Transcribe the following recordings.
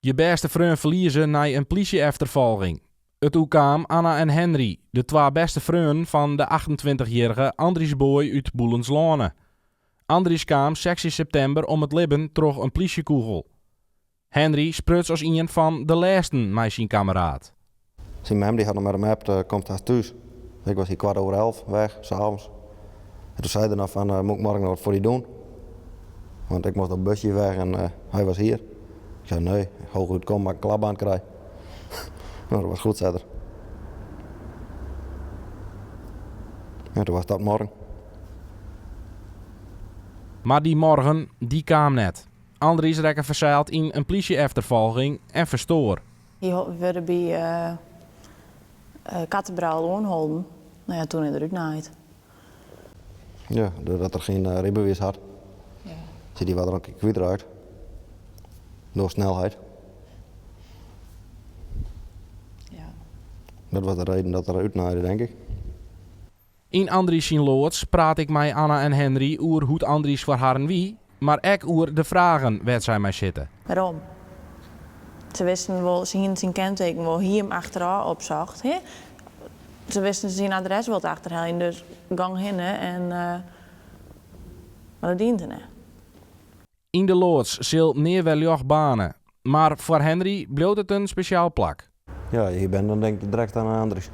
Je beste vriend verliezen na een politie-achtervolging. Het kwam Anna en Henry, de twee beste vrienden van de 28-jarige Andries Boy uit Boelenslane. Andries kwam 6 september om het leven troch een politiekogel. Henry spruts als een van de laatsten met zijn kameraad. Zijn mem die had hem met hem appt, komt hij thuis. Ik was hier 11:15 weg, s'avonds. En toen zei hij dan van, moet ik morgen nog wat voor die doen? Want ik moest op het busje weg en hij was hier. Ik zei nee, hooguit kom maar een klap aan krijgen. Nou, dat was goed, zei er. En toen was dat morgen. Maar die morgen, die kwam net. Andries rekken verzeild in een politieachtervolging en verstoor. Je werden bij Kathedraal aangehouden. Nou ja, toen in de Ruitnaait. Ja, doordat er geen rijbewijs had. Ja. Zit hij wat er ook kwijt raakt. Door snelheid. Ja. Dat was de reden dat er uitnaaide, denk ik. In Andries zijn loods praat ik met Anna en Henry oer hoe Andries voor haar wie, maar ook oer de vragen waar zij mij zitten. Waarom? Ze wisten wel, ze hadden zijn kenteken wel hier hem achteraan opzocht. Hè? Ze wisten zijn adres wel achterhalen, dus gang heen en maar dat dient er niet. In de loods zil neer wel joch banen, maar voor Henry bleef het een speciaal plak. Ja, je bent dan denk ik direct aan Andries.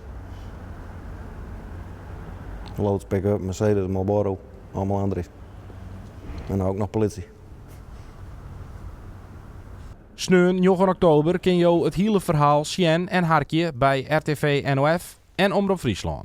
Loods, pick-up, Mercedes, Marlboro, allemaal Andries. En ook nog politie. Sneun 9 oktober kun je het hele verhaal zien en hartje bij RTV NOF en Omroep Friesland.